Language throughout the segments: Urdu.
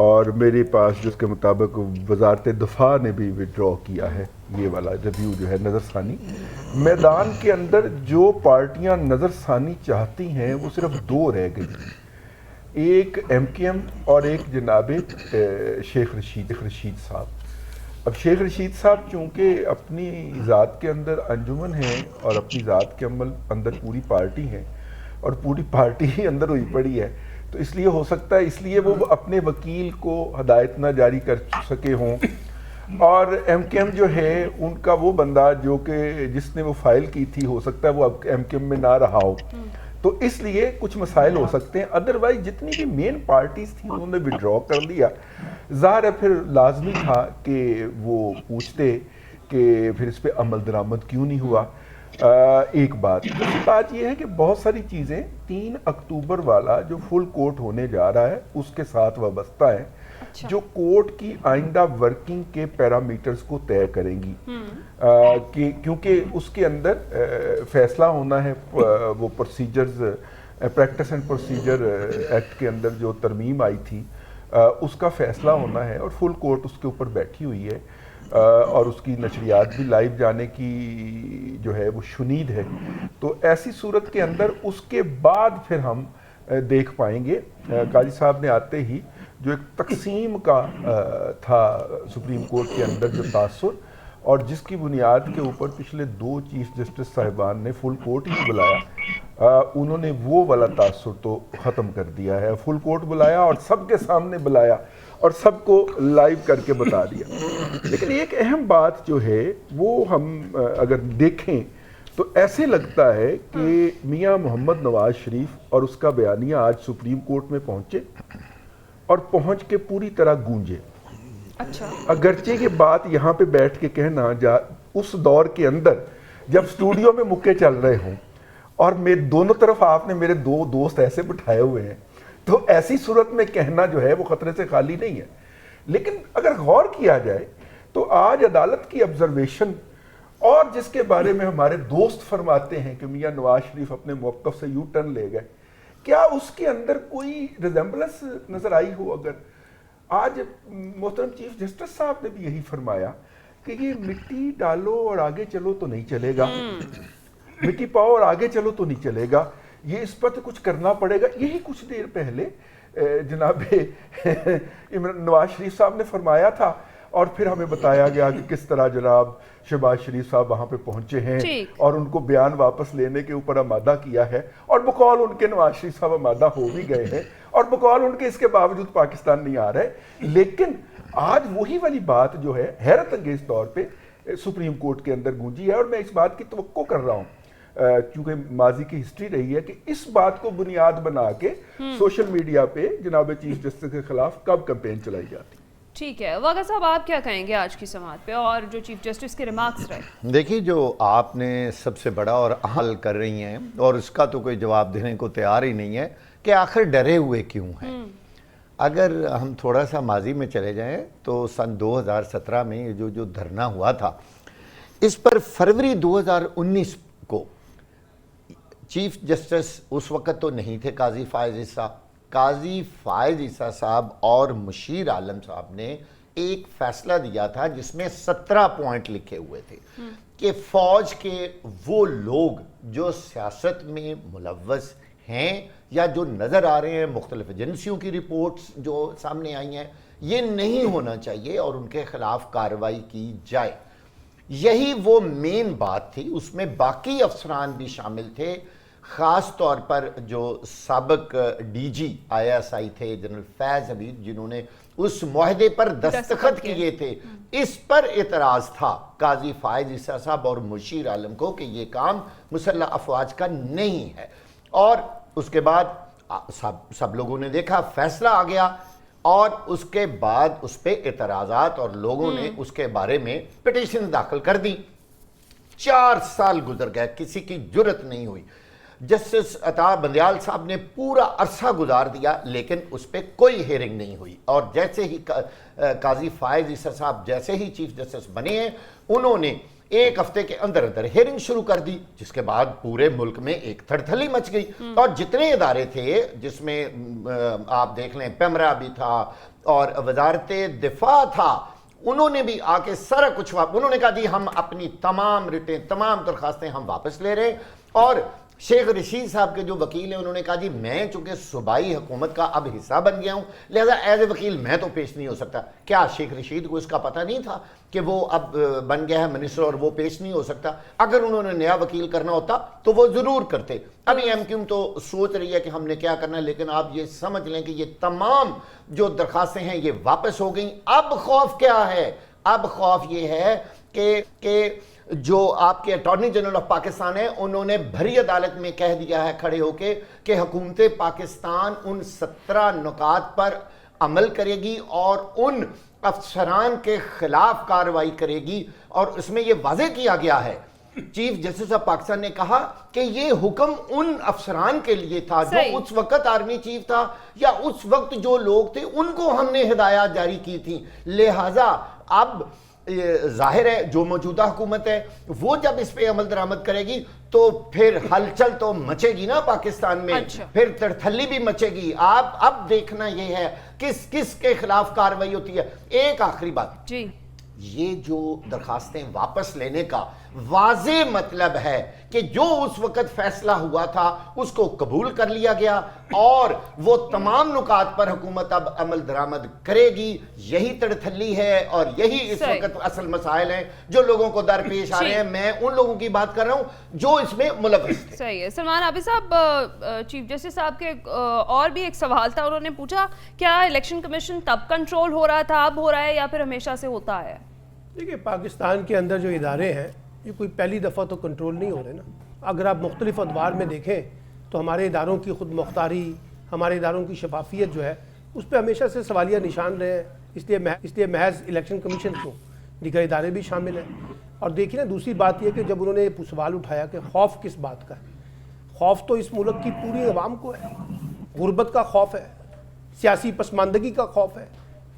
اور میرے پاس جس کے مطابق وزارت دفاع نے بھی وڈرا کیا ہے یہ والا ریویو جو ہے نظر ثانی. میدان کے اندر جو پارٹیاں نظر ثانی چاہتی ہیں وہ صرف 2 رہ گئی, ایک ایم کیو ایم اور ایک جناب شیخ رشید صاحب. اب شیخ رشید صاحب چونکہ اپنی ذات کے اندر انجمن ہیں اور اپنی ذات کے اندر پوری پارٹی ہیں اور پوری پارٹی ہی اندر ہوئی پڑی ہے, تو اس لیے ہو سکتا ہے اس لیے وہ اپنے وکیل کو ہدایت نہ جاری کر سکے ہوں, اور ایم کیو ایم جو ہے ان کا وہ بندہ جو کہ جس نے وہ فائل کی تھی ہو سکتا ہے وہ اب ایم کیو ایم میں نہ رہا ہو, تو اس لیے کچھ مسائل ہو سکتے ہیں. ادروائز جتنی بھی مین پارٹیز تھیں انہوں نے وڈرا کر لیا. ظاہر ہے پھر لازمی تھا کہ وہ پوچھتے کہ پھر اس پہ عمل درآمد کیوں نہیں ہوا. ایک بات یہ ہے کہ بہت ساری چیزیں 3 اکتوبر والا جو فل کورٹ ہونے جا رہا ہے اس کے ساتھ وابستہ ہیں, جو کورٹ کی آئندہ ورکنگ کے پیرامیٹرز کو طے کریں گی, کیونکہ اس کے اندر فیصلہ ہونا ہے. وہ procedures practice and procedure act کے اندر جو ترمیم آئی تھی اس کا فیصلہ ہونا ہے, اور فل کورٹ اس کے اوپر بیٹھی ہوئی ہے, اور اس کی نشریات بھی لائیو جانے کی جو ہے وہ شنید ہے. تو ایسی صورت کے اندر اس کے بعد پھر ہم دیکھ پائیں گے. قاضی صاحب نے آتے ہی جو ایک تقسیم کا تھا سپریم کورٹ کے اندر جو تاثر, اور جس کی بنیاد کے اوپر پچھلے 2 چیف جسٹس صاحبان نے فل کورٹ ہی بلایا, انہوں نے وہ والا تاثر تو ختم کر دیا ہے. فل کورٹ بلایا اور سب کے سامنے بلایا اور سب کو لائیو کر کے بتا دیا. لیکن ایک اہم بات جو ہے وہ ہم اگر دیکھیں تو ایسے لگتا ہے کہ میاں محمد نواز شریف اور اس کا بیانیہ آج سپریم کورٹ میں پہنچے اور پہنچ کے پوری طرح گونجے. اچھا, اگرچہ یہ بات یہاں پہ بیٹھ کے کہنا اس دور کے اندر جب اسٹوڈیو میں مکے چل رہے ہوں اور دونوں طرف آپ نے میرے 2 دوست ایسے بٹھائے ہوئے ہیں, تو ایسی صورت میں کہنا جو ہے وہ خطرے سے خالی نہیں ہے. لیکن اگر غور کیا جائے تو آج عدالت کی آبزرویشن اور جس کے بارے میں ہمارے دوست فرماتے ہیں کہ میاں نواز شریف اپنے موقف سے یو ٹرن لے گئے, کیا اس کے اندر کوئی ریزمبلنس نظر آئی ہو؟ اگر آج محترم چیف جسٹس صاحب نے بھی یہی فرمایا کہ یہ مٹی ڈالو اور آگے چلو تو نہیں چلے گا, مٹی پاؤ اور آگے چلو تو نہیں چلے گا, یہ اس پر تو کچھ کرنا پڑے گا. یہی کچھ دیر پہلے جناب نواز شریف صاحب نے فرمایا تھا, اور پھر ہمیں بتایا گیا کہ کس طرح جناب شہباز شریف صاحب وہاں پہ پہنچے ہیں اور ان کو بیان واپس لینے کے اوپر آمادہ کیا ہے, اور بقول ان کے نواز شریف صاحب آمادہ ہو بھی گئے ہیں, اور بقول ان کے اس کے باوجود پاکستان نہیں آ رہے. لیکن آج وہی والی بات جو ہے حیرت انگیز طور پہ سپریم کورٹ کے اندر گونجی ہے, اور میں اس بات کی توقع کر رہا ہوں کیونکہ ماضی کی ہسٹری رہی ہے کہ اس بات کو بنیاد بنا کے سوشل میڈیا پہ جناب چیف جسٹس کے خلاف کب کمپین چلائی جاتی. ٹھیک ہے, واقعہ صاحب آپ کیا کہیں گے آج کی سماعت پہ اور جو چیف جسٹس کے ریمارکس رہے؟ دیکھیے, جو آپ نے سب سے بڑا اور حل کر رہی ہیں, اور اس کا تو کوئی جواب دینے کو تیار ہی نہیں ہے کہ آخر ڈرے ہوئے کیوں ہیں. اگر ہم تھوڑا سا ماضی میں چلے جائیں تو سن 2017 میں جو دھرنا ہوا تھا, اس پر فروری 2019 کو چیف جسٹس اس وقت تو نہیں تھے قاضی فائز عیسیٰ صاحب اور مشیر عالم صاحب نے ایک فیصلہ دیا تھا جس میں 17 پوائنٹ لکھے ہوئے تھے کہ فوج کے وہ لوگ جو سیاست میں ملوث ہیں یا جو نظر آ رہے ہیں, مختلف ایجنسیوں کی رپورٹس جو سامنے آئی ہیں, یہ نہیں ہونا چاہیے اور ان کے خلاف کارروائی کی جائے. یہی وہ مین بات تھی. اس میں باقی افسران بھی شامل تھے, خاص طور پر جو سابق ڈی جی ISI تھے جنرل فیض حمید, جنہوں نے اس معاہدے پر دستخط کیے تھے. اس پر اعتراض تھا قاضی فائز عیسیٰ صاحب اور مشیر عالم کو کہ یہ کام مسلح افواج کا نہیں ہے. اور اس کے بعد سب لوگوں نے دیکھا فیصلہ آ گیا, اور اس کے بعد اس پہ اعتراضات اور لوگوں نے اس کے بارے میں پٹیشن داخل کر دی. 4 سال گزر گئے, کسی کی جرت نہیں ہوئی. جسٹس عطا بندیال صاحب نے پورا عرصہ گزار دیا, لیکن اس پہ کوئی ہیئرنگ نہیں ہوئی. اور جیسے ہی قاضی فائز عیسیٰ صاحب جیسے ہی چیف جسٹس بنے ہیں, انہوں نے 1 ہفتے کے اندر ہیئرنگ شروع کر دی, جس کے بعد پورے ملک میں ایک تھڑتھلی مچ گئی. اور جتنے ادارے تھے, جس میں آپ دیکھ لیں پیمرا بھی تھا, اور وزارت دفاع تھا، انہوں نے بھی آ کے سارا کچھ انہوں نے کہا جی ہم اپنی تمام ریٹیں، تمام درخواستیں ہم واپس لے رہے ہیں. اور شیخ رشید صاحب کے جو وکیل ہیں انہوں نے کہا جی میں چونکہ صوبائی حکومت کا اب حصہ بن گیا ہوں لہذا ایز اے وکیل میں تو پیش نہیں ہو سکتا. کیا شیخ رشید کو اس کا پتہ نہیں تھا کہ وہ اب بن گیا ہے منسٹر اور وہ پیش نہیں ہو سکتا؟ اگر انہوں نے نیا وکیل کرنا ہوتا تو وہ ضرور کرتے. ابھی ایم کیو ایم تو سوچ رہی ہے کہ ہم نے کیا کرنا ہے، لیکن آپ یہ سمجھ لیں کہ یہ تمام جو درخواستیں ہیں یہ واپس ہو گئیں. اب خوف کیا ہے؟ اب خوف یہ ہے کہ جو آپ کے اٹارنی جنرل آف پاکستان ہیں انہوں نے بھری عدالت میں کہہ دیا ہے کھڑے ہو کے کہ حکومت پاکستان ان 17 نکات پر عمل کرے گی اور ان افسران کے خلاف کارروائی کرے گی. اور اس میں یہ واضح کیا گیا ہے، چیف جسٹس آف پاکستان نے کہا کہ یہ حکم ان افسران کے لیے تھا جو اس وقت آرمی چیف تھا یا اس وقت جو لوگ تھے ان کو ہم نے ہدایات جاری کی تھی. لہٰذا اب ظاہر ہے جو موجودہ حکومت ہے وہ جب اس پہ عمل درآمد کرے گی تو پھر ہلچل تو مچے گی نا پاکستان میں، پھر ترتھلی بھی مچے گی. آپ اب دیکھنا یہ ہے کس کس کے خلاف کارروائی ہوتی ہے. ایک آخری بات جی، یہ جو درخواستیں واپس لینے کا واضح مطلب ہے کہ جو اس وقت فیصلہ ہوا تھا اس کو قبول کر لیا گیا اور وہ تمام نکات پر حکومت اب عمل درآمد کرے گی. یہی تڑتھلی ہے اور یہی اس وقت اصل مسائل ہیں جو لوگوں کو درپیش آ رہے ہیں. میں ان لوگوں کی بات کر رہا ہوں جو اس میں ملوث تھے. صحیح ہے. سلمان عابد صاحب، چیف جسٹس صاحب کے اور بھی ایک سوال تھا، انہوں نے پوچھا کیا الیکشن کمیشن تب کنٹرول ہو رہا تھا اب ہو رہا ہے یا پھر ہمیشہ سے ہوتا ہے؟ دیکھیے پاکستان کے اندر جو ادارے ہیں یہ کوئی پہلی دفعہ تو کنٹرول نہیں ہو رہے نا. اگر آپ مختلف ادوار میں دیکھیں تو ہمارے اداروں کی خود مختاری، ہمارے اداروں کی شفافیت جو ہے اس پہ ہمیشہ سے سوالیہ نشان رہے ہیں. اس لیے محض الیکشن کمیشن کیوں، دیگر ادارے بھی شامل ہیں. اور دیکھیں نا دوسری بات یہ کہ جب انہوں نے سوال اٹھایا کہ خوف کس بات کا ہے، خوف تو اس ملک کی پوری عوام کو ہے. غربت کا خوف ہے، سیاسی پسماندگی کا خوف ہے،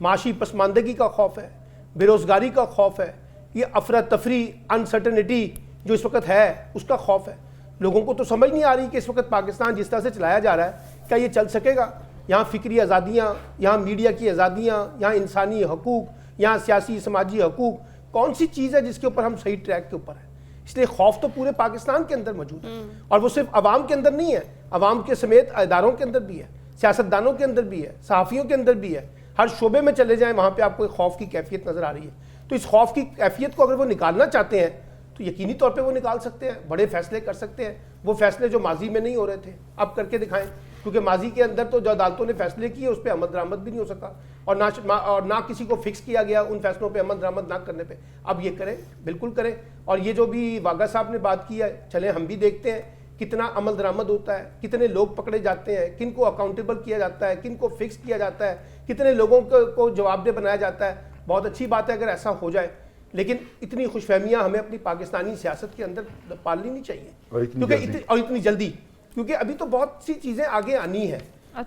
معاشی پسماندگی کا خوف ہے، بے روزگاری کا خوف ہے، یہ افراتفری انسرٹنٹی جو اس وقت ہے اس کا خوف ہے. لوگوں کو تو سمجھ نہیں آ رہی کہ اس وقت پاکستان جس طرح سے چلایا جا رہا ہے کیا یہ چل سکے گا. یہاں فکری آزادیاں، یہاں میڈیا کی آزادیاں، یہاں انسانی حقوق، یہاں سیاسی سماجی حقوق، کون سی چیز ہے جس کے اوپر ہم صحیح ٹریک کے اوپر ہیں؟ اس لیے خوف تو پورے پاکستان کے اندر موجود ہے اور وہ صرف عوام کے اندر نہیں ہے، عوام کے سمیت اداروں کے اندر بھی ہے، سیاستدانوں کے اندر بھی ہے، صحافیوں کے اندر بھی ہے. ہر شعبے میں چلے جائیں وہاں پہ آپ کو ایک خوف کی کیفیت نظر آ رہی ہے. تو اس خوف کی کیفیت کو اگر وہ نکالنا چاہتے ہیں تو یقینی طور پہ وہ نکال سکتے ہیں، بڑے فیصلے کر سکتے ہیں. وہ فیصلے جو ماضی میں نہیں ہو رہے تھے اب کر کے دکھائیں، کیونکہ ماضی کے اندر تو جو عدالتوں نے فیصلے کیے اس پہ عمل درآمد بھی نہیں ہو سکا اور نہ کسی کو فکس کیا گیا ان فیصلوں پہ عمل درآمد نہ کرنے پہ. اب یہ کریں، بالکل کریں. اور یہ جو بھی واگا صاحب نے بات کی ہے چلیں ہم بھی دیکھتے ہیں کتنا عمل درآمد ہوتا ہے، کتنے لوگ پکڑے جاتے ہیں، کن کو اکاؤنٹیبل کیا جاتا ہے، کن کو فکس کیا جاتا ہے، کتنے لوگوں کو جواب دہ بنایا جاتا ہے. بہت اچھی بات ہے اگر ایسا ہو جائے، لیکن اتنی خوش فہمیاں ہمیں اپنی پاکستانی سیاست کے اندر پالنی نہیں چاہیے اور اتنی جلدی، کیونکہ ابھی تو بہت سی چیزیں آگے آنی ہیں.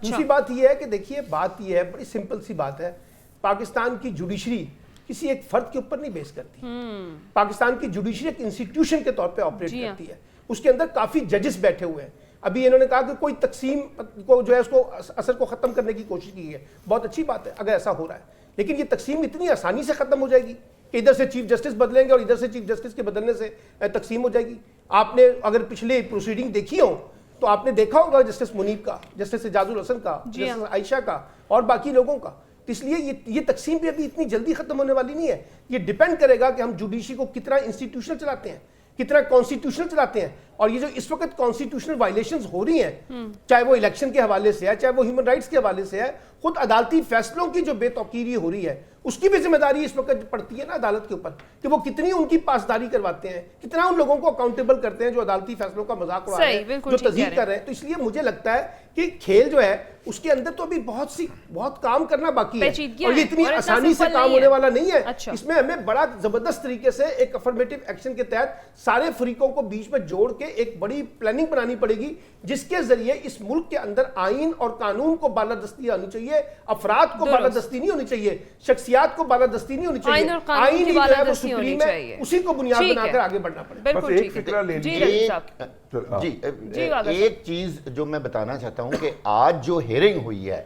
دوسری بات یہ ہے کہ دیکھیے بات یہ ہے، بڑی سمپل سی بات ہے، پاکستان کی جوڈیشری کسی ایک فرد کے اوپر نہیں بیس کرتی. پاکستان کی جوڈیشری ایک انسٹیٹیوشن کے طور پہ آپریٹ کرتی ہے. اس کے اندر کافی ججز بیٹھے ہوئے ہیں. ابھی انہوں نے کہا کہ کوئی تقسیم کو جو ہے اس کو اثر کو ختم کرنے کی کوشش کی ہے. بہت اچھی بات ہے اگر ایسا ہو رہا ہے، لیکن یہ تقسیم اتنی آسانی سے ختم ہو جائے گی کہ ادھر سے چیف جسٹس بدلیں گے اور ادھر سے چیف جسٹس کے بدلنے سے تقسیم ہو جائے گی. آپ نے اگر پچھلے پروسیڈنگ دیکھی ہو تو آپ نے دیکھا ہوگا جسٹس منیب کا، جسٹس اعجاز الحسن کا، جسٹس عائشہ کا اور باقی لوگوں کا. اس لیے یہ تقسیم بھی ابھی اتنی جلدی ختم ہونے والی نہیں ہے. یہ ڈیپینڈ کرے گا کہ ہم جوڈیشری کو کتنا انسٹیٹیوشنل چلاتے ہیں، کتنا کانسٹیٹیوشنل چلاتے ہیں. اور یہ جو اس وقت کانسٹیٹیوشنل وائلیشنز ہو رہی ہیں، چاہے وہ الیکشن کے حوالے سے ہے، چاہے وہ ہیومن رائٹس کے حوالے سے ہے، خود عدالتی فیصلوں کی جو بے توقیری ہو رہی ہے اس کی بھی ذمہ داری اس وقت پڑتی ہے نا عدالت کے اوپر کہ وہ کتنی ان کی پاسداری کرواتے ہیں، کتنا ان لوگوں کو اکاؤنٹیبل کرتے ہیں جو عدالتی فیصلوں کا مذاق اڑا رہے ہیں، جو تضییق کر رہے ہیں. تو اس لیے مجھے لگتا ہے کہ کھیل جو ہے اس کے اندر تو ابھی بہت کام کرنا باقی ہے اور یہ اتنی آسانی سے کام ہونے والا نہیں ہے. اس میں ہمیں بڑا زبردست طریقے سے ایک افرمیٹو ایکشن کے تحت سارے فریقوں کو بیچ میں جوڑ کے ایک بڑی پلاننگ بنانی پڑے گی جس کے ذریعے اس ملک کے اندر آئین اور قانون کو بالادستی ہونی چاہیے، افراد کو بالادستی نہیں ہونی چاہیے، شخصیات کو بالادستی نہیں ہونی چاہیے، آئین کی بالادستی ہونی چاہیے. اسی کو بنیاد بنا کر آگے بڑھنا پڑے. بس ایک فکرہ لے جی ایک چیز جو میں بتانا چاہتا ہوں کہ آج جو ہیئرنگ ہوئی ہے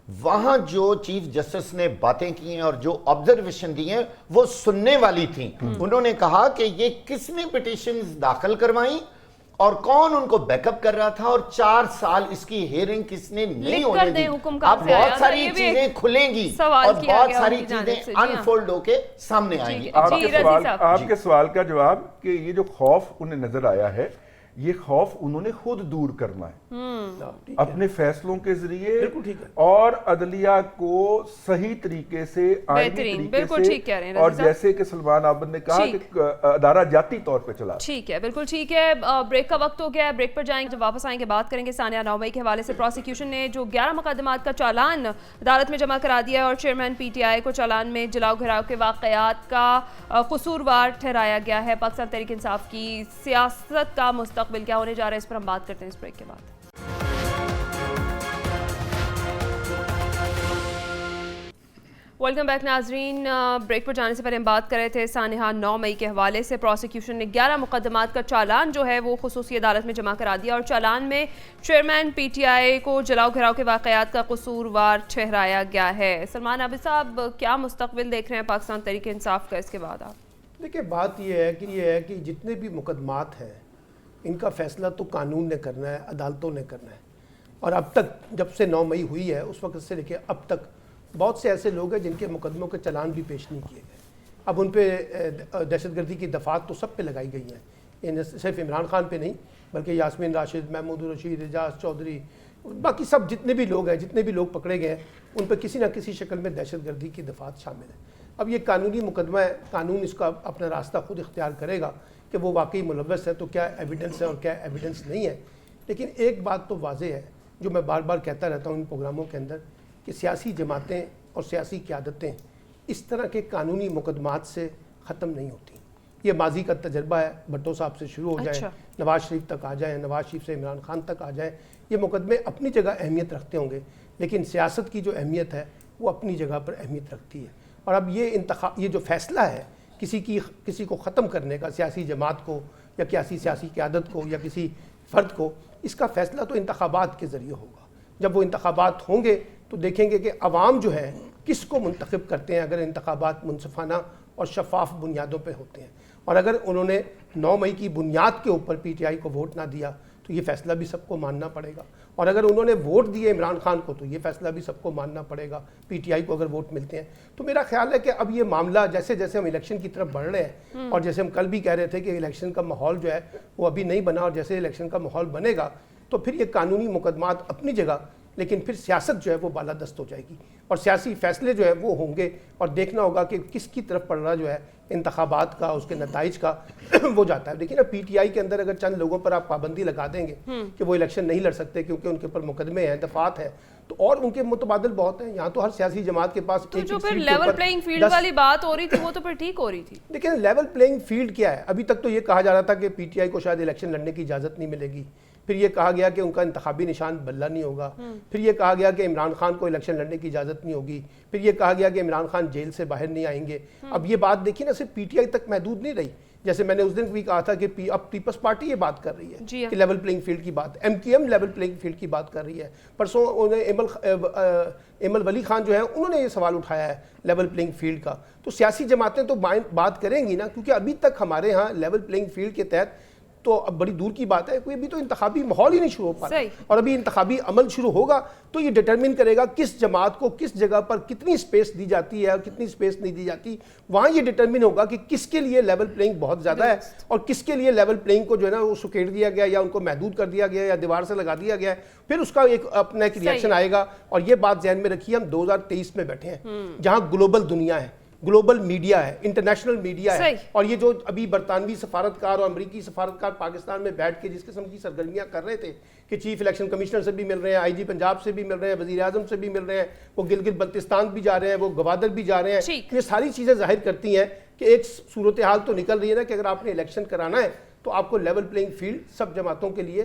وہاں جو چیف جسٹس نے باتیں کی ہیں اور جو آبزرویشن دی ہیں وہ سننے والی تھیں. انہوں نے کہا کہ یہ کس نے پٹیشنز داخل کروائیں اور کون ان کو بیک اپ کر رہا تھا اور 4 سال اس کی ہیئرنگ کس نے نہیں ہونے دی. اب بہت ساری چیزیں کھلیں گی اور بہت ساری چیزیں انفولڈ ہو کے سامنے آئیں گی. آپ کے سوال کا جواب کہ یہ جو خوف انہیں نظر آیا ہے یہ خوف انہوں نے خود دور کرنا ہے اپنے فیصلوں کے ذریعے اور عدلیہ کو صحیح طریقے سے آئینی طریقے سے اور جیسے کہ سلمان عابد نے کہا کہ ادارہ جاتی طور پہ چلا. ٹھیک ہے, بالکل ٹھیک ہے. بریک کا وقت ہو گیا ہے, بریک پر جائیں گے, جب واپس آئیں گے بات کریں گے ثانیہ 9 مئی کے حوالے سے. پروسیکیوشن نے جو 11 مقدمات کا چالان عدالت میں جمع کرا دیا ہے اور چیئرمین پی ٹی آئی کو چالان میں جلاؤ گھراؤ کے واقعات کا قصوروار ٹھہرایا گیا ہے. پاکستان تحریک انصاف کی سیاست کا مستقبل کیا ہونے جا رہا ہے, اس پر ہم بات کرتے ہیں اس بریک کے بعد. ویلکم بیک ناظرین. بریک پر جانے سے پہلے ہم بات کر رہے تھے سانحہ 9 مئی کے حوالے سے. پروسیکیوشن نے 11 مقدمات کا چالان جو ہے وہ خصوصی عدالت میں جمع کرا دیا اور چالان میں چیئرمین پی ٹی آئی کو جلاؤ گھراؤ کے واقعات کا قصوروار ٹھہرایا گیا ہے. سلمان عابد صاحب, کیا مستقبل دیکھ رہے ہیں پاکستان تحریک انصاف کا اس کے بعد آپ؟ دیکھیں بات یہ ہے کہ جتنے بھی مقدمات ہیں ان کا فیصلہ تو قانون نے کرنا ہے, عدالتوں نے کرنا ہے. اور اب تک جب سے 9 مئی ہوئی ہے اس وقت سے لے کے اب تک بہت سے ایسے لوگ ہیں جن کے مقدموں کے چالان بھی پیش نہیں کیے گئے. اب ان پہ دہشت گردی کی دفعات تو سب پہ لگائی گئی ہیں, صرف عمران خان پہ نہیں بلکہ یاسمین راشد, محمود الرشید, اعجاز چودھری, باقی سب جتنے بھی لوگ ہیں, جتنے بھی لوگ پکڑے گئے ہیں ان پہ کسی نہ کسی شکل میں دہشت گردی کی دفعات شامل ہیں. اب یہ قانونی مقدمہ ہے, قانون اس کا اپنا راستہ خود اختیار کرے گا کہ وہ واقعی ملوث ہے تو کیا ایویڈنس ہے اور کیا ایویڈنس نہیں ہے. لیکن ایک بات تو واضح ہے جو میں بار بار کہتا رہتا ہوں ان پروگراموں کے اندر کہ سیاسی جماعتیں اور سیاسی قیادتیں اس طرح کے قانونی مقدمات سے ختم نہیں ہوتی. یہ ماضی کا تجربہ ہے, بھٹو صاحب سے شروع ہو جائیں, نواز شریف تک آ جائیں, نواز شریف سے عمران خان تک آ جائیں. یہ مقدمے اپنی جگہ اہمیت رکھتے ہوں گے لیکن سیاست کی جو اہمیت ہے وہ اپنی جگہ پر اہمیت رکھتی ہے. اور اب یہ جو فیصلہ ہے کسی کو ختم کرنے کا, سیاسی جماعت کو یا کسی سیاسی قیادت کو یا کسی فرد کو, اس کا فیصلہ تو انتخابات کے ذریعے ہوگا. جب وہ انتخابات ہوں گے تو دیکھیں گے کہ عوام جو ہے کس کو منتخب کرتے ہیں اگر انتخابات منصفانہ اور شفاف بنیادوں پہ ہوتے ہیں. اور اگر انہوں نے 9 مئی کی بنیاد کے اوپر پی ٹی آئی کو ووٹ نہ دیا تو یہ فیصلہ بھی سب کو ماننا پڑے گا. اور اگر انہوں نے ووٹ دیے عمران خان کو تو یہ فیصلہ بھی سب کو ماننا پڑے گا, پی ٹی آئی کو اگر ووٹ ملتے ہیں. تو میرا خیال ہے کہ اب یہ معاملہ جیسے جیسے ہم الیکشن کی طرف بڑھ رہے ہیں اور جیسے ہم کل بھی کہہ رہے تھے کہ الیکشن کا ماحول جو ہے وہ ابھی نہیں بنا, اور جیسے الیکشن کا ماحول بنے گا تو پھر یہ قانونی مقدمات اپنی جگہ, لیکن پھر سیاست جو ہے وہ بالادست ہو جائے گی اور سیاسی فیصلے جو ہے وہ ہوں گے اور دیکھنا ہوگا کہ کس کی طرف پڑ رہا جو ہے انتخابات کا, اس کے نتائج کا وہ جاتا ہے. لیکن اب پی ٹی آئی کے اندر اگر چند لوگوں پر آپ پابندی لگا دیں گے کہ وہ الیکشن نہیں لڑ سکتے کیونکہ ان کے اوپر مقدمے ہیں, دفعات ہیں, تو اور ان کے متبادل بہت ہیں. یہاں تو ہر سیاسی جماعت کے پاس تو جو پھر لیول پلینگ فیلڈ والی بات ہو رہی تھی وہ تو پھر ٹھیک ہو رہی تھی. لیکن لیول پلینگ فیلڈ کیا ہے؟ ابھی تک تو یہ کہا جا رہا تھا کہ پی ٹی آئی کو شاید الیکشن لڑنے کی اجازت نہیں ملے گی, پھر یہ کہا گیا کہ ان کا انتخابی نشان بلہ نہیں ہوگا, پھر یہ کہا گیا کہ عمران خان کو الیکشن لڑنے کی اجازت نہیں ہوگی, پھر یہ کہا گیا کہ عمران خان جیل سے باہر نہیں آئیں گے. اب یہ بات دیکھیے نا صرف پی ٹی آئی تک محدود نہیں رہی, جیسے میں نے اس دن بھی کہا تھا کہ اب پیپلز پارٹی یہ بات کر رہی ہے کہ لیول پلینگ فیلڈ کی بات, M Q M level playing field کی بات کر رہی ہے. پرسوں ایمل ولی خان جو ہے انہوں نے یہ سوال اٹھایا ہے لیول پلینگ فیلڈ کا. تو سیاسی جماعتیں تو بات کریں گی نا, کیونکہ ابھی تک ہمارے ہاں لیول پلینگ فیلڈ کے تحت تو اب بڑی دور کی بات ہے, کوئی ابھی تو انتخابی ماحول ہی نہیں شروع ہو پا رہا, اور ابھی انتخابی عمل شروع ہوگا تو یہ ڈٹرمن کرے گا کس جماعت کو کس جگہ پر کتنی سپیس دی جاتی ہے اور کتنی سپیس نہیں دی جاتی. وہاں یہ ڈٹرمن ہوگا کہ کس کے لیے لیول پلینگ بہت زیادہ ہے اور کس کے لیے لیول پلینگ کو جو ہے نا وہ سکیڑ دیا گیا یا ان کو محدود کر دیا گیا یا دیوار سے لگا دیا گیا ہے. پھر اس کا ایک اپنا ایک ریئیکشن آئے گا. اور یہ بات ذہن میں رکھیے, ہم 2023 میں بیٹھے ہیں جہاں گلوبل دنیا ہے, گلوبل میڈیا ہے, انٹرنیشنل میڈیا ہے, اور یہ جو ابھی برطانوی سفارتکار اور امریکی سفارتکار پاکستان میں بیٹھ کے جس قسم کی سرگرمیاں کر رہے تھے کہ چیف الیکشن کمیشنر سے بھی مل رہے ہیں, آئی جی پنجاب سے بھی مل رہے ہیں, وزیر اعظم سے بھی مل رہے ہیں, وہ گلگت بلتستان بھی جا رہے ہیں, وہ گوادر بھی جا رہے ہیں, یہ ساری چیزیں ظاہر کرتی ہیں کہ ایک صورتحال تو نکل رہی ہے نا کہ اگر آپ نے الیکشن کرانا ہے تو آپ کو لیول پلینگ فیلڈ سب جماعتوں کے لیے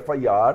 FIR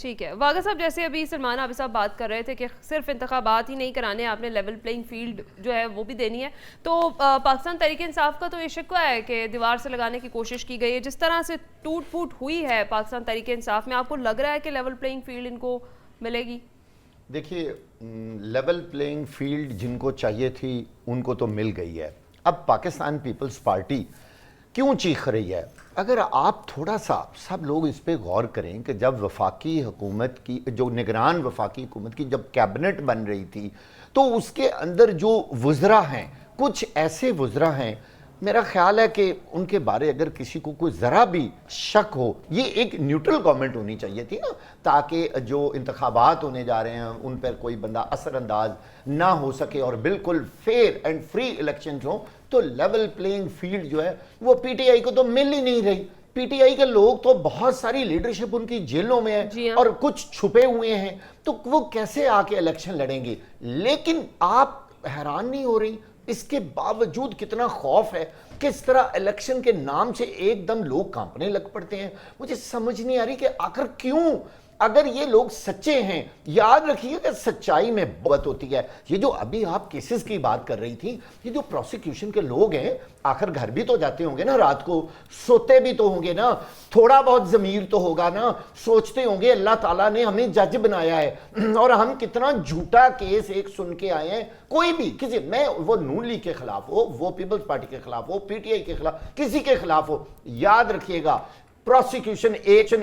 ٹھیک ہے واغہ صاحب، جیسے ابھی سلمان عابد صاحب بات کر رہے تھے کہ صرف انتخابات ہی نہیں کرانے، آپ نے لیول پلینگ فیلڈ جو ہے وہ بھی دینی ہے، تو پاکستان تحریک انصاف کا تو یہ شکوہ ہے کہ دیوار سے لگانے کی کوشش کی گئی ہے، جس طرح سے ٹوٹ پھوٹ ہوئی ہے پاکستان تحریک انصاف میں، آپ کو لگ رہا ہے کہ لیول پلینگ فیلڈ ان کو ملے گی؟ دیکھیے لیول پلینگ فیلڈ جن کو چاہیے تھی ان کو تو مل گئی ہے. اب پاکستان پیپلز پارٹی کیوں چیخ رہی ہے؟ اگر آپ تھوڑا سا سب لوگ اس پہ غور کریں کہ جب وفاقی حکومت کی جو نگران وفاقی حکومت کی جب کیبنٹ بن رہی تھی تو اس کے اندر جو وزراء ہیں، کچھ ایسے وزراء ہیں، میرا خیال ہے کہ ان کے بارے اگر کسی کو کوئی ذرا بھی شک ہو، یہ ایک نیوٹرل گورنمنٹ ہونی چاہیے تھی نا، تاکہ جو انتخابات ہونے جا رہے ہیں ان پر کوئی بندہ اثر انداز نہ ہو سکے اور بالکل فیئر اینڈ فری الیکشنز ہوں. تو لیول پلینگ فیلڈ جو ہے وہ پی ٹی آئی کو تو مل ہی نہیں رہی. پی ٹی آئی کے لوگ تو بہت ساری لیڈرشپ ان کی جیلوں میں ہے اور کچھ چھپے ہوئے ہیں، تو وہ کیسے آ کے الیکشن لڑیں گے؟ لیکن آپ حیران نہیں ہو رہی اس کے باوجود کتنا خوف ہے، کس طرح الیکشن کے نام سے ایک دم لوگ کانپنے لگ پڑتے ہیں؟ مجھے سمجھ نہیں آ رہی کہ آخر کیوں؟ اگر یہ لوگ سچے ہیں، یاد رکھیے کہ سچائی میں بہت ہوتی ہے. یہ جو ابھی آپ کیسز کی بات کر رہی تھی، یہ جو پروسیکیوشن کے لوگ ہیں آخر گھر بھی تو جاتے ہوں گے نا، رات کو سوتے بھی تو ہوں گے نا، تھوڑا بہت ضمیر تو ہوگا نا، سوچتے ہوں گے اللہ تعالیٰ نے ہمیں جج بنایا ہے اور ہم کتنا جھوٹا کیس ایک سن کے آئے ہیں. کوئی بھی کسی، میں وہ نون لیگ کے خلاف ہو، وہ پیپلز پارٹی کے خلاف ہو، پی ٹی آئی کے خلاف، کسی کے خلاف ہو، یاد رکھیے گا پروسیکیوشن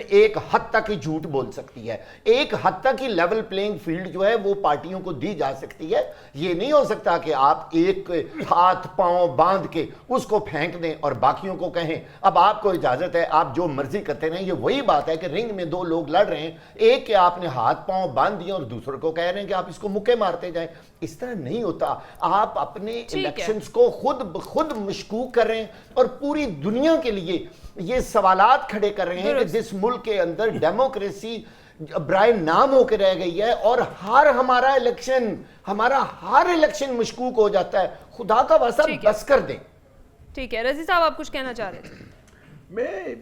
ایک حد تک ہی جھوٹ بول سکتی ہے، ایک حد تک ہی لیول پلینگ فیلڈ جو ہے وہ پارٹیوں کو دی جا سکتی ہے. یہ نہیں ہو سکتا کہ آپ ایک ہاتھ پاؤں باندھ کے اس کو پھینک دیں اور باقیوں کو کہیں اب آپ کو اجازت ہے آپ جو مرضی کرتے رہیں. یہ وہی بات ہے کہ رنگ میں دو لوگ لڑ رہے ہیں، ایک کہ آپ نے ہاتھ پاؤں باندھ دیے اور دوسرے کو کہہ رہے ہیں کہ آپ اس کو مکے مارتے جائیں. اس طرح نہیں ہوتا. آپ اپنے الیکشنز کو خود مشکوک کر رہے ہیں اور پوری دنیا کے لیے یہ سوالات کھڑے کر رہے ہیں کہ جس ملک کے اندر ڈیموکریسی برائے نام ہو کے رہ گئی ہے اور ہمارا ہر الیکشن مشکوک ہو جاتا ہے. خدا کا واسطہ بس کر دیں. ٹھیک ہے رضی صاحب، آپ کچھ کہنا چاہ رہے تھے؟ میں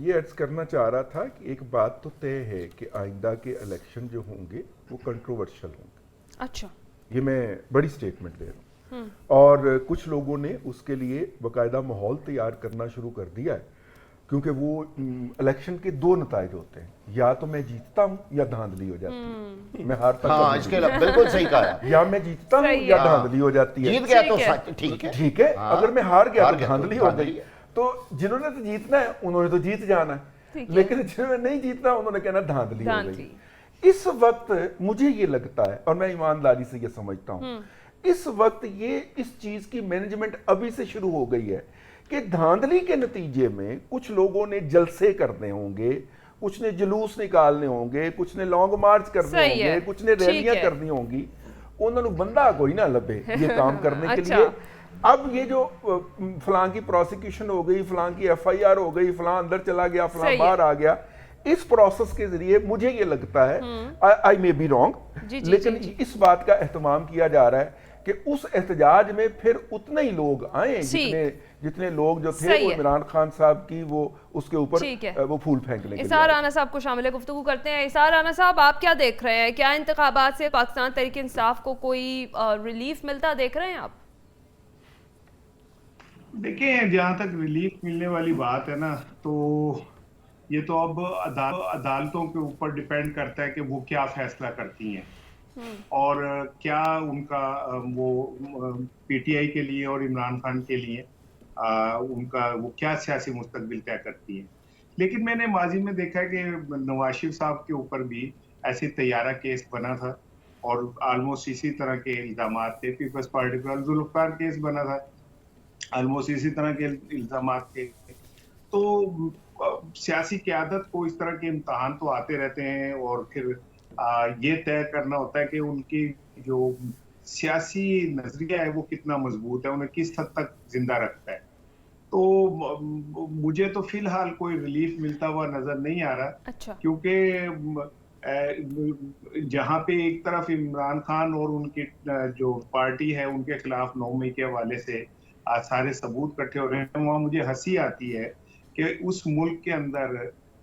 یہ عرض کرنا چاہ رہا تھا کہ ایک بات تو طے ہے کہ آئندہ کے الیکشن جو ہوں گے وہ کنٹروورشل ہوں گے. اچھا، یہ میں بڑی سٹیٹمنٹ دے رہا ہوں. اور کچھ لوگوں نے اس کے لیے باقاعدہ ماحول تیار کرنا شروع کر دیا ہے، کیونکہ وہ الیکشن کے دو نتائج ہوتے ہیں، یا تو میں جیتتا ہوں یا دھاندلی ہو جاتی ہے. میں ہارتا ہوں، بالکل صحیح کہا، یا میں جیتتا ہوں یا دھاندلی ہو جاتی ہے. جیت گیا تو ٹھیک ہے، اگر میں ہار گیا تو دھاندلی ہو گئی. تو جنہوں نے تو جیتنا ہے انہوں نے تو جیت جانا ہے، لیکن جنہوں نے نہیں جیتنا انہوں نے کہنا دھاندلی ہو گئی. اس وقت مجھے یہ لگتا ہے، اور میں ایمانداری سے یہ سمجھتا ہوں، اس وقت یہ اس چیز کی مینجمنٹ ابھی سے شروع ہو گئی ہے کہ دھاندلی کے نتیجے میں کچھ لوگوں نے جلسے کرنے ہوں گے، کچھ نے جلوس نکالنے ہوں گے، کچھ نے لانگ مارچ کرنے ہوں گے، کچھ نے ریلیاں کرنی ہوں گی. انہوں نے بندہ کوئی نہ لبے یہ کام کرنے کے لیے. اب یہ جو فلاں کی پروسیکیوشن ہو گئی، فلاں کی ایف آئی آر ہو گئی، فلاں اندر چلا گیا، فلاں باہر آ گیا، اس پروسیس کے ذریعے مجھے یہ لگتا ہے، آئی مے بی رانگ، لیکن اس بات کا اہتمام کیا جا رہا ہے کہ اس احتجاج میں پھر اتنے ہی لوگ آئیں جتنے لوگ جو تھے وہ عمران خان صاحب کی وہ اس کے اوپر وہ پھول پھینکنے کے لیے. اسحار رانا صاحب کو شامل گفتگو کرتے ہیں. اسحار رانا صاحب، آپ کیا دیکھ رہے ہیں؟ کیا انتخابات سے پاکستان تحریک انصاف کو کوئی ریلیف ملتا دیکھ رہے ہیں آپ؟ دیکھیں، جہاں تک ریلیف ملنے والی بات ہے نا، تو یہ تو اب عدالتوں کے اوپر ڈیپینڈ کرتا ہے کہ وہ کیا فیصلہ کرتی ہیں اور کیا ان کا وہ پی ٹی آئی کے لیے اور عمران خان کے لیے ان کا وہ کیا سیاسی مستقبل طے کرتی ہیں. لیکن میں نے ماضی میں دیکھا ہے کہ نواز شریف صاحب کے اوپر بھی ایسے طیارہ کیس بنا تھا اور آلموسٹ اسی طرح کے الزامات تھے. پیپلز پارٹی پر ذوالفقار کیس بنا تھا، آلموسٹ اسی طرح کے الزامات تھے. تو سیاسی قیادت کو اس طرح کے امتحان تو آتے رہتے ہیں اور پھر یہ طے کرنا ہوتا ہے کہ ان کی جو سیاسی نظریہ ہے وہ کتنا مضبوط ہے، انہیں کس حد تک زندہ رکھتا ہے. تو مجھے تو فی الحال کوئی ریلیف ملتا ہوا نظر نہیں آ رہا، کیونکہ جہاں پہ ایک طرف عمران خان اور ان کی جو پارٹی ہے ان کے خلاف 9 مئی کے حوالے سے سارے ثبوت کٹھے ہو رہے ہیں، وہاں مجھے ہنسی آتی ہے کہ اس ملک کے اندر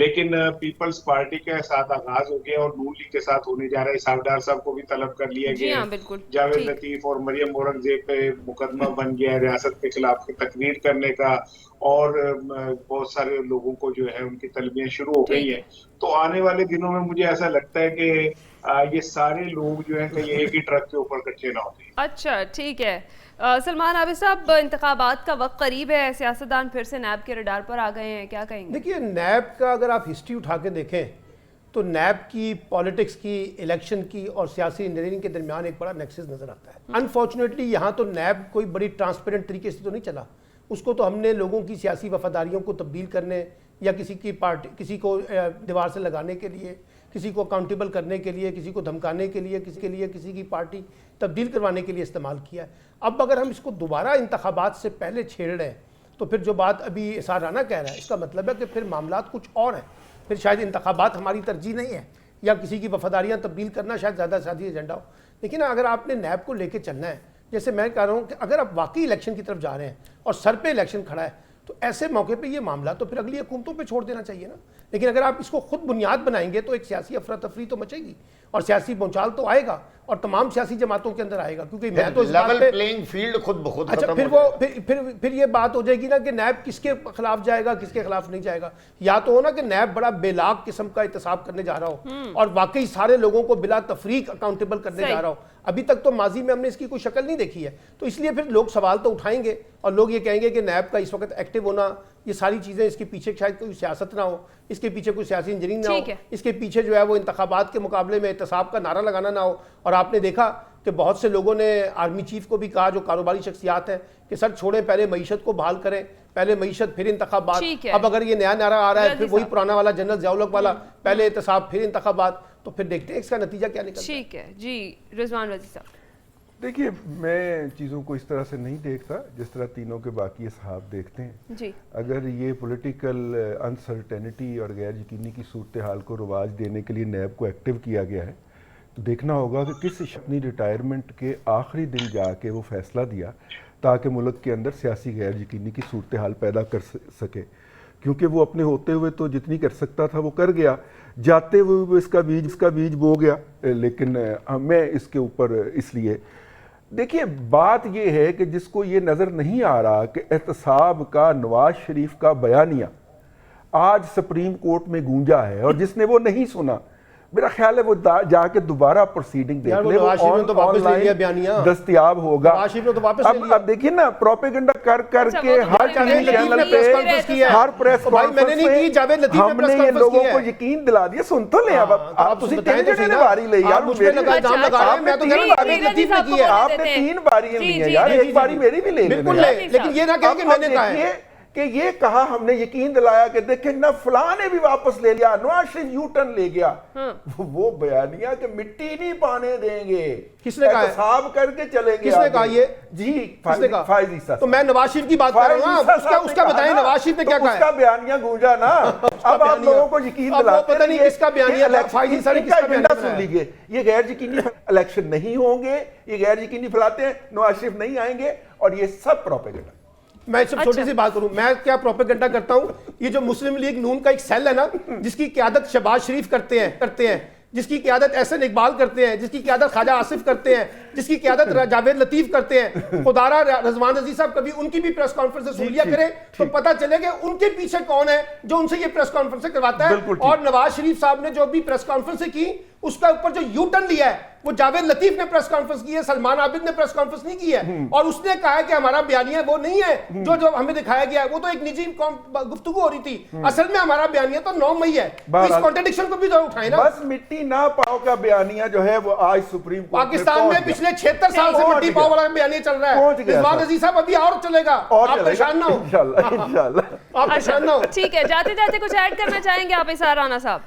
لیکن پیپلز پارٹی کے ساتھ آغاز ہو گیا اور نون لیگ کے ساتھ ہونے جا رہا ہے. سردار صاحب کو بھی طلب کر لیا جی گیا ہاں ہے. بالکل جاوید لطیف اور مریم اورنگزیب پہ مقدمہ بن گیا ہے ریاست کے خلاف تقریر کرنے کا, اور بہت سارے لوگوں کو جو ہے ان کی طلبیاں شروع ہو گئی ہیں. تو آنے والے دنوں میں مجھے ایسا لگتا ہے کہ یہ سارے لوگ جو ہیں کہیں ایک ہی ٹرک کے اوپر کچے نہ ہوتے. اچھا ٹھیک ہے. سلمان عابد صاحب, انتخابات کا وقت قریب ہے, سیاستدان پھر سے نیب کے رڈار پر آ گئے ہیں, کیا کہیں گے؟ دیکھیے نیب کا اگر آپ ہسٹری اٹھا کے دیکھیں تو نیب کی پالیٹکس کی, الیکشن کی اور سیاسی انجینئرنگ کے درمیان ایک بڑا نیکسس نظر آتا ہے. انفارچونیٹلی یہاں تو نیب کوئی بڑی ٹرانسپیرنٹ طریقے سے تو نہیں چلا. اس کو تو ہم نے لوگوں کی سیاسی وفاداریوں کو تبدیل کرنے یا کسی کی پارٹی, کسی کو دیوار سے لگانے کے لیے, کسی کو اکاؤنٹیبل کرنے کے لیے, کسی کو دھمکانے کے لیے, کسی کی پارٹی تبدیل کروانے کے لیے استعمال کیا ہے. اب اگر ہم اس کو دوبارہ انتخابات سے پہلے چھیڑ رہے ہیں تو پھر جو بات ابھی اسار رانا کہہ رہا ہے اس کا مطلب ہے کہ پھر معاملات کچھ اور ہیں. پھر شاید انتخابات ہماری ترجیح نہیں ہے یا کسی کی وفاداریاں تبدیل کرنا شاید زیادہ سادی ایجنڈا ہو. لیکن اگر آپ نے نیب کو لے کے چلنا ہے, جیسے میں کہہ رہا ہوں کہ اگر آپ واقعی الیکشن کی طرف جا رہے ہیں اور سر پہ الیکشن کھڑا ہے تو ایسے موقع پہ یہ معاملہ تو پھر اگلی حکومتوں پہ چھوڑ دینا چاہیے نا. لیکن اگر آپ اس کو خود بنیاد بنائیں گے تو ایک سیاسی افراتفری تو مچے گی اور سیاسی بونچال تو آئے گا اور تمام سیاسی جماعتوں کے اندر آئے گا, کیونکہ میں تو اس بات لیول پہ پلینگ فیلڈ خود بخود اچھا ختم ہو پھر یہ بات ہو جائے گی نا کہ نیب کس کے خلاف جائے گا, کس کے خلاف نہیں جائے گا. یا تو ہو نا کہ نیب بڑا بے لاگ قسم کا احتساب کرنے جا رہا ہو اور واقعی سارے لوگوں کو بلا تفریق اکاؤنٹیبل کرنے جا رہا ہو. ابھی تک تو ماضی میں ہم نے اس کی کوئی شکل نہیں دیکھی ہے, تو اس لیے پھر لوگ سوال تو اٹھائیں گے اور لوگ یہ کہیں گے کہ نیب کا اس وقت ایکٹیو ہونا, یہ ساری چیزیں اس کے پیچھے شاید کوئی سیاست نہ ہو, اس کے پیچھے کوئی سیاسی انجینئرنگ نہ ہو, اس کے پیچھے جو ہے وہ انتخابات کے مقابلے میں احتساب کا نعرہ لگانا نہ ہو. اور آپ نے دیکھا کہ بہت سے لوگوں نے آرمی چیف کو بھی کہا, جو کاروباری شخصیات ہیں, کہ سر چھوڑیں, پہلے معیشت کو بحال کریں, پہلے معیشت پھر انتخابات. اب اگر یہ نیا نعرہ آ رہا ہے پھر وہی پرانا والا جنرل ضیاء الحق والا, پہلے احتساب پھر انتخابات, تو پھر دیکھتے ہیں اس کا نتیجہ کیا نکلتا ہے. ٹھیک ہے جی. رضوان رضی صاحب, دیکھیے میں چیزوں کو اس طرح سے نہیں دیکھتا جس طرح تینوں کے باقی اصحاب دیکھتے ہیں. جی اگر یہ پولیٹیکل انسرٹینٹی اور غیر یقینی کی صورتحال کو رواج دینے کے لیے نیب کو ایکٹیو کیا گیا ہے تو دیکھنا ہوگا کہ کس اپنی ریٹائرمنٹ کے آخری دن جا کے وہ فیصلہ دیا تاکہ ملک کے اندر سیاسی غیر یقینی کی صورتحال پیدا کر سکے. کیونکہ وہ اپنے ہوتے ہوئے تو جتنی کر سکتا تھا وہ کر گیا, جاتے ہوئے وہ اس کا بیج بو گیا. لیکن میں اس کے اوپر اس لیے دیکھیے بات یہ ہے کہ جس کو یہ نظر نہیں آ رہا کہ احتساب کا نواز شریف کا بیانیہ آج سپریم کورٹ میں گونجا ہے, اور جس نے وہ نہیں سنا میرا خیال ہے وہ جا کے دوبارہ پروسیڈنگ دیکھ لے, وہ آن لائن دستیاب ہوگا. اب دیکھیے نا پروپیگنڈا کر کے ہر چینل پہ ہر پریس کانفرنس میں ہم نے یہ لوگوں کو یقین دلا دیا. سن تو لیں, اب آپ تین باری لے یار, آپ نے 3 باریاں لی ہیں یار, ایک باری میری بھی لے لینا. لیکن یہ نہ کہیں کہ میں نے کہا ہے کہ یہ کہا ہم نے یقین دلایا کہ دیکھیں نہ فلاں نے بھی واپس لے لیا, نواز شریف یو ٹرن لے گیا. وہ بیانیہ کہ مٹی نہیں پانے دیں گے, کس نے کہا, احتساب کر کے چلیں گے. کس نے کہا یہ؟ جی فائزی صاحب. تو میں نواز شریف کی بات کر رہا ہوں, اس کا بتائیں نواز شریف نے کیا کہا ہے. اس کا بیانیہ گونجا نا, اب آپ لوگوں کو یقین دلاتے ہیں. پتہ نہیں کس کا بیانیہ تھا, فائزی صاحب کس کا بیانیہ سن لیجئے. یہ غیر یقینی الیکشن نہیں ہوں گے, یہ غیر یقینی پھیلاتے ہیں, نواز شریف نہیں آئیں گے, اور یہ سب پروپیگنڈا. میں سب چھوٹی سی بات کروں, میں کیا پروپیگنڈا کرتا ہوں. یہ جو مسلم لیگ نون کا ایک سیل ہے نا, جس کی قیادت شہباز شریف کرتے ہیں, جس کی قیادت احسن اقبال کرتے ہیں, جس کی قیادت خواجہ آصف کرتے ہیں, جس کی قیادت جاوید لطیف کرتے ہیں, خدارہ رضوان عزیز صاحب کبھی ان کی بھی پریس کانفرنس سن لیا کریں تو پتہ چلے کہ ان کے پیچھے کون ہے جو ان سے یہ پریس کانفرنس کرواتا ہے. اور نواز شریف صاحب نے جو بھی پریس کانفرنس کی اس کا اوپر جو یو ٹرن لیا ہے وہ جاوید لطیف نے پریس کانفرنس کی ہے, سلمان عابد نے پریس کانفرنس نہیں کی ہے, اور اس نے کہا ہے کہ ہمارا بیانیہ وہ نہیں ہے جو ہمیں دکھایا گیا ہے, وہ تو ایک نجی گفتگو ہو رہی تھی. اصل میں ہمارا بیانیہ تو 9 مئی ہے. اس کانٹرڈکشن کو بھی تو اٹھائیں نا. بس مٹی نہ پاؤ کا بیانیہ جو ہے وہ آج سپریم کورٹ پاکستان میں پچھلے 76 سال سے مٹی پاؤ والا بیانیہ چل رہا ہے. رضوان عزیز صاحب ابھی اور چلے گا, آپ پریشان نہ ہو, انشاءاللہ آپ پریشان نہ ہو. ٹھیک ہے, جاتے جاتے کچھ ایڈ کرنا چاہیں گے آپ اسار رانا صاحب؟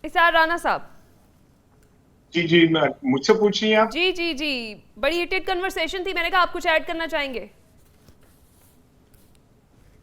اسار رانا صاحب. جی مجھ سے پوچھیے آپ. جی بڑی ہیٹڈ کنورسیشن تھی, میں نے کہا آپ کچھ ایڈ کرنا چاہیں گے.